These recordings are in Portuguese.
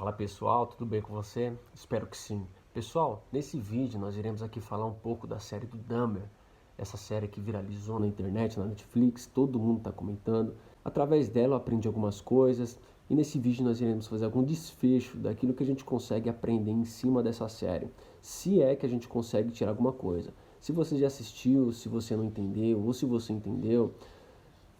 Fala pessoal, tudo bem com você? Espero que sim. Pessoal, nesse vídeo nós iremos aqui falar um pouco da série do Dahmer. Essa série que viralizou na internet, na Netflix, todo mundo está comentando. Através dela eu aprendi algumas coisas e nesse vídeo nós iremos fazer algum desfecho daquilo que a gente consegue aprender em cima dessa série. Se é que a gente consegue tirar alguma coisa. Se você já assistiu, se você não entendeu ou se você entendeu,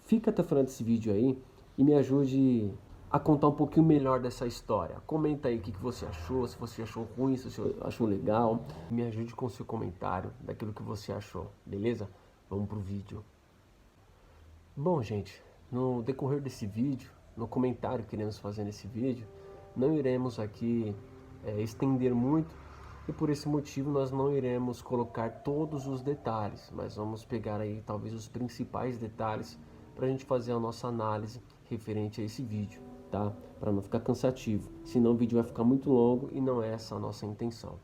fica até o final desse vídeo aí e me ajude a contar um pouquinho melhor dessa história. Comenta aí o que você achou, se você achou ruim, se você achou legal. Me ajude com o seu comentário daquilo que você achou, beleza? Vamos pro vídeo. Bom, gente, no decorrer desse vídeo, no comentário que iremos fazer nesse vídeo, não iremos aqui estender muito e por esse motivo nós não iremos colocar todos os detalhes, mas vamos pegar aí talvez os principais detalhes para a gente fazer a nossa análise referente a esse vídeo, tá? Para não ficar cansativo, senão o vídeo vai ficar muito longo e não é essa a nossa intenção.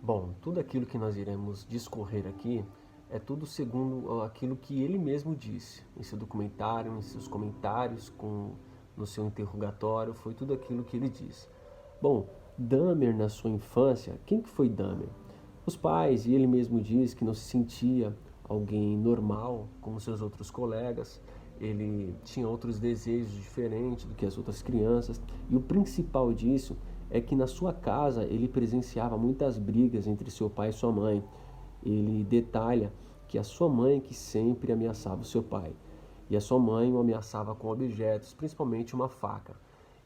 Bom, tudo aquilo que nós iremos discorrer aqui é tudo segundo aquilo que ele mesmo disse em seu documentário, em seus comentários, no seu interrogatório, foi tudo aquilo que ele disse. Bom, Dahmer na sua infância, quem que foi Dahmer? Os pais, e ele mesmo diz que não se sentia alguém normal como seus outros colegas, ele tinha outros desejos diferentes do que as outras crianças, e o principal disso é que na sua casa ele presenciava muitas brigas entre seu pai e sua mãe. Ele detalha que a sua mãe que sempre ameaçava o seu pai, e a sua mãe o ameaçava com objetos, principalmente uma faca.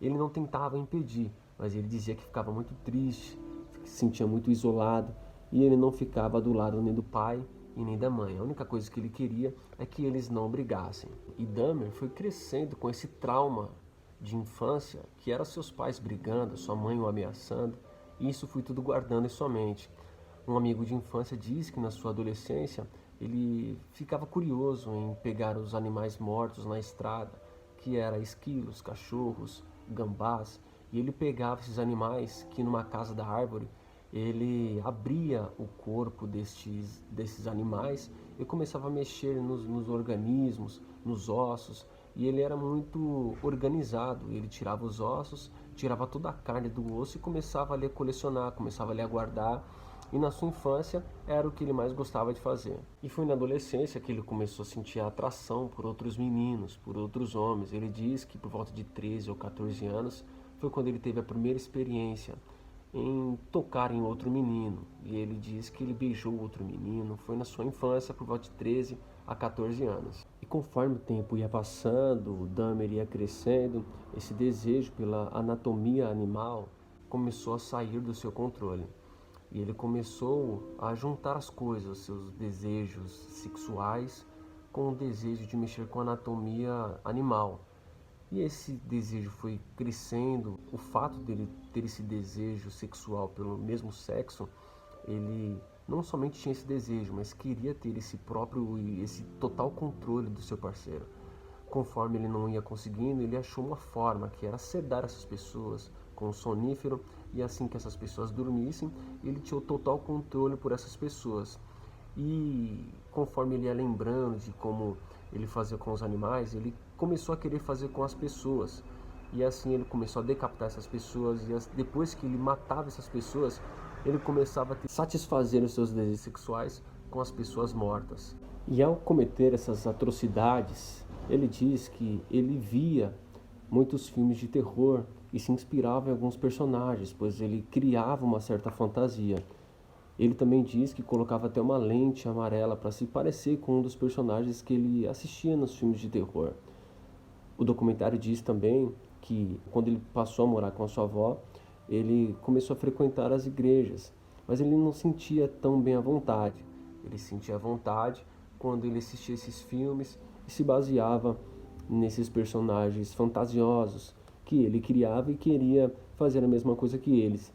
Ele não tentava impedir, mas ele dizia que ficava muito triste, que se sentia muito isolado, e ele não ficava do lado nem do pai e nem da mãe. A única coisa que ele queria é que eles não brigassem. E Dahmer foi crescendo com esse trauma de infância, que era seus pais brigando, sua mãe o ameaçando, e isso foi tudo guardando em sua mente. Um amigo de infância diz que na sua adolescência ele ficava curioso em pegar os animais mortos na estrada, que eram esquilos, cachorros, gambás, e ele pegava esses animais que numa casa da árvore ele abria o corpo desses animais e começava a mexer nos organismos, nos ossos, e ele era muito organizado. Ele tirava os ossos, tirava toda a carne do osso e começava ali a colecionar, começava ali a guardar. E na sua infância era o que ele mais gostava de fazer. E foi na adolescência que ele começou a sentir a atração por outros meninos, por outros homens. Ele diz que por volta de 13 ou 14 anos foi quando ele teve a primeira experiência em tocar em outro menino. E ele diz que ele beijou outro menino. Foi na sua infância, por volta de 13 a 14 anos. E conforme o tempo ia passando, o Dahmer ia crescendo, esse desejo pela anatomia animal começou a sair do seu controle. E ele começou a juntar as coisas, seus desejos sexuais, com o desejo de mexer com a anatomia animal. E esse desejo foi crescendo. O fato dele ter esse desejo sexual pelo mesmo sexo, ele não somente tinha esse desejo, mas queria ter esse total controle do seu parceiro. Conforme ele não ia conseguindo, ele achou uma forma, que era sedar essas pessoas com um sonífero, e assim que essas pessoas dormissem, ele tinha o total controle por essas pessoas. E conforme ele ia lembrando de como ele fazia com os animais, ele começou a querer fazer com as pessoas. E assim ele começou a decapitar essas pessoas, e depois que ele matava essas pessoas, ele começava a satisfazer os seus desejos sexuais com as pessoas mortas. E ao cometer essas atrocidades, ele diz que ele via muitos filmes de terror e se inspirava em alguns personagens, pois ele criava uma certa fantasia. Ele também diz que colocava até uma lente amarela para se parecer com um dos personagens que ele assistia nos filmes de terror. O documentário diz também que quando ele passou a morar com a sua avó, ele começou a frequentar as igrejas, mas ele não sentia tão bem à vontade. Ele sentia à vontade quando ele assistia esses filmes e se baseava nesses personagens fantasiosos que ele criava e queria fazer a mesma coisa que eles.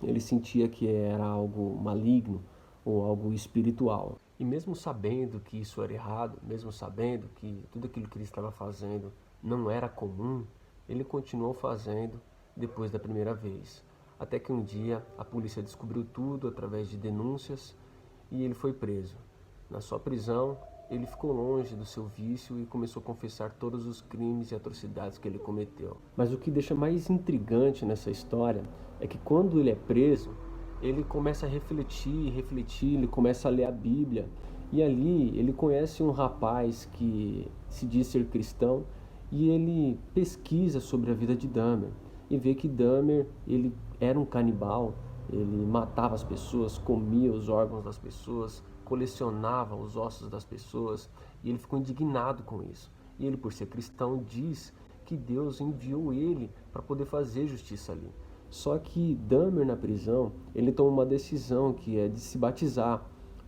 Ele sentia que era algo maligno ou algo espiritual. E mesmo sabendo que isso era errado, mesmo sabendo que tudo aquilo que ele estava fazendo não era comum, ele continuou fazendo depois da primeira vez. Até que um dia a polícia descobriu tudo através de denúncias e ele foi preso. Na sua prisão, ele ficou longe do seu vício e começou a confessar todos os crimes e atrocidades que ele cometeu. Mas o que deixa mais intrigante nessa história é que quando ele é preso, ele começa a refletir, ele começa a ler a Bíblia. E ali ele conhece um rapaz que se diz ser cristão e ele pesquisa sobre a vida de Dahmer e vê que Dahmer, ele era um canibal, ele matava as pessoas, comia os órgãos das pessoas, colecionava os ossos das pessoas, e ele ficou indignado com isso. E ele, por ser cristão, diz que Deus enviou ele para poder fazer justiça ali. Só que Dahmer, na prisão, ele toma uma decisão que é de se batizar,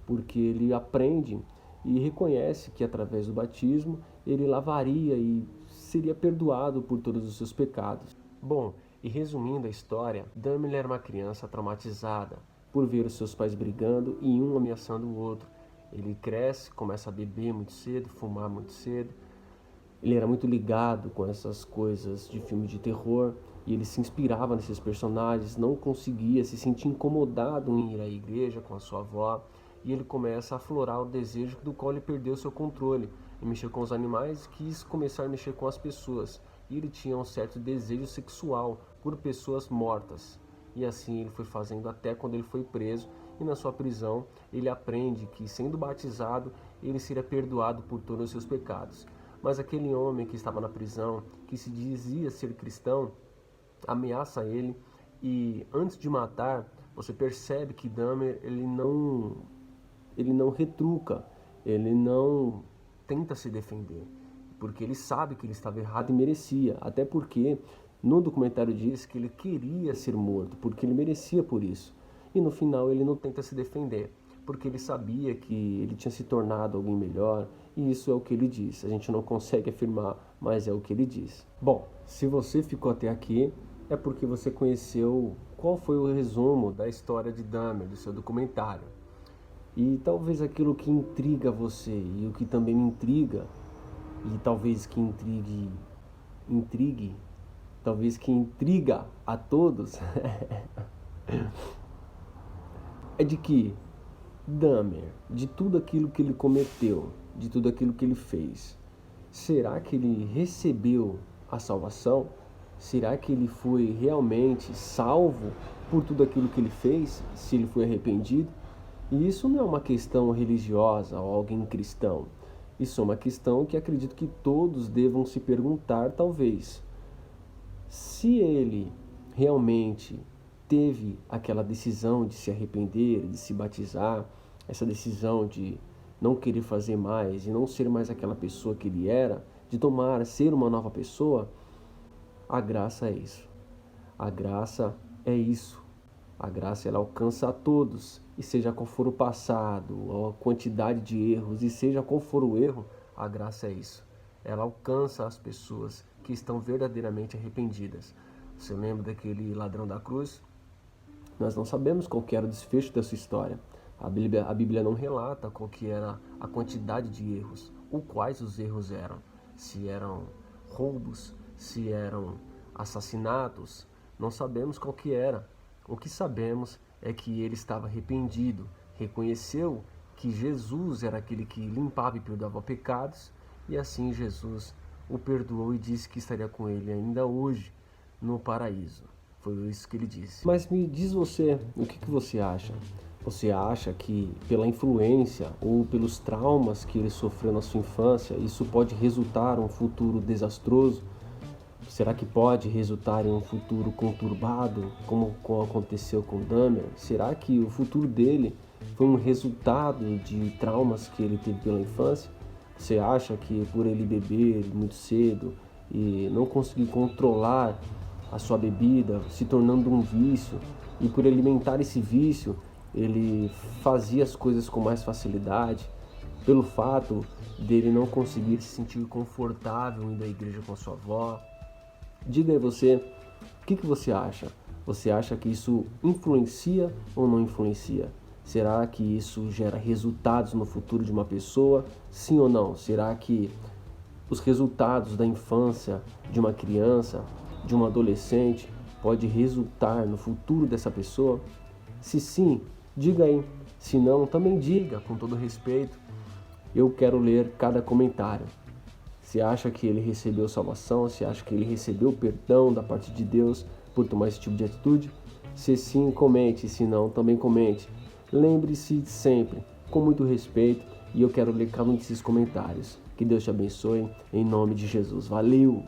porque ele aprende e reconhece que através do batismo ele lavaria e seria perdoado por todos os seus pecados. Bom, e resumindo a história, Dahmer era uma criança traumatizada por ver os seus pais brigando e um ameaçando o outro. Ele cresce, começa a beber muito cedo, fumar muito cedo. Ele era muito ligado com essas coisas de filme de terror e ele se inspirava nesses personagens, não conseguia, se sentir incomodado em ir à igreja com a sua avó, e ele começa a aflorar o desejo do qual ele perdeu seu controle e mexer com os animais, quis começar a mexer com as pessoas, e ele tinha um certo desejo sexual por pessoas mortas. E assim ele foi fazendo até quando ele foi preso, e na sua prisão ele aprende que, sendo batizado, ele seria perdoado por todos os seus pecados. Mas aquele homem que estava na prisão, que se dizia ser cristão, ameaça ele, e antes de matar, você percebe que Dahmer ele não retruca, ele não tenta se defender, porque ele sabe que ele estava errado e merecia, até porque no documentário diz que ele queria ser morto, porque ele merecia por isso. E no final ele não tenta se defender, porque ele sabia que ele tinha se tornado alguém melhor, e isso é o que ele diz. A gente não consegue afirmar, mas é o que ele diz. Bom, se você ficou até aqui, é porque você conheceu qual foi o resumo da história de Dahmer, do seu documentário. E talvez aquilo que intriga você, e o que também me intriga, e talvez que intriga a todos, é de que Dahmer, de tudo aquilo que ele cometeu, de tudo aquilo que ele fez, será que ele recebeu a salvação? Será que ele foi realmente salvo por tudo aquilo que ele fez, se ele foi arrependido? E isso não é uma questão religiosa ou alguém cristão. Isso é uma questão que acredito que todos devam se perguntar, talvez. Se ele realmente teve aquela decisão de se arrepender, de se batizar, essa decisão de não querer fazer mais e não ser mais aquela pessoa que ele era, de ser uma nova pessoa, a graça é isso. A graça é isso. A graça ela alcança a todos, e seja qual for o passado, a quantidade de erros, e seja qual for o erro, a graça é isso. Ela alcança as pessoas que estão verdadeiramente arrependidas. Você lembra daquele ladrão da cruz? Nós não sabemos qual que era o desfecho da sua história. A Bíblia não relata qual que era a quantidade de erros, ou quais os erros eram. Se eram roubos, se eram assassinatos, não sabemos qual que era. O que sabemos é que ele estava arrependido, reconheceu que Jesus era aquele que limpava e perdoava pecados, e assim Jesus o perdoou e disse que estaria com ele ainda hoje no paraíso. Foi isso que ele disse. Mas me diz você, o que você acha? Você acha que pela influência ou pelos traumas que ele sofreu na sua infância, isso pode resultar em um futuro desastroso? Será que pode resultar em um futuro conturbado, como aconteceu com Dahmer? Será que o futuro dele foi um resultado de traumas que ele teve pela infância? Você acha que por ele beber muito cedo e não conseguir controlar a sua bebida, se tornando um vício, e por alimentar esse vício, ele fazia as coisas com mais facilidade, pelo fato dele não conseguir se sentir confortável indo à igreja com a sua avó? Diga aí você, o que você acha? Você acha que isso influencia ou não influencia? Será que isso gera resultados no futuro de uma pessoa? Sim ou não? Será que os resultados da infância de uma criança, de um adolescente, pode resultar no futuro dessa pessoa? Se sim, diga aí. Se não, também diga, com todo respeito. Eu quero ler cada comentário. Se acha que ele recebeu salvação, se acha que ele recebeu perdão da parte de Deus por tomar esse tipo de atitude? Se sim, comente, se não, também comente. Lembre-se sempre, com muito respeito, e eu quero ler cada um desses comentários. Que Deus te abençoe, em nome de Jesus. Valeu!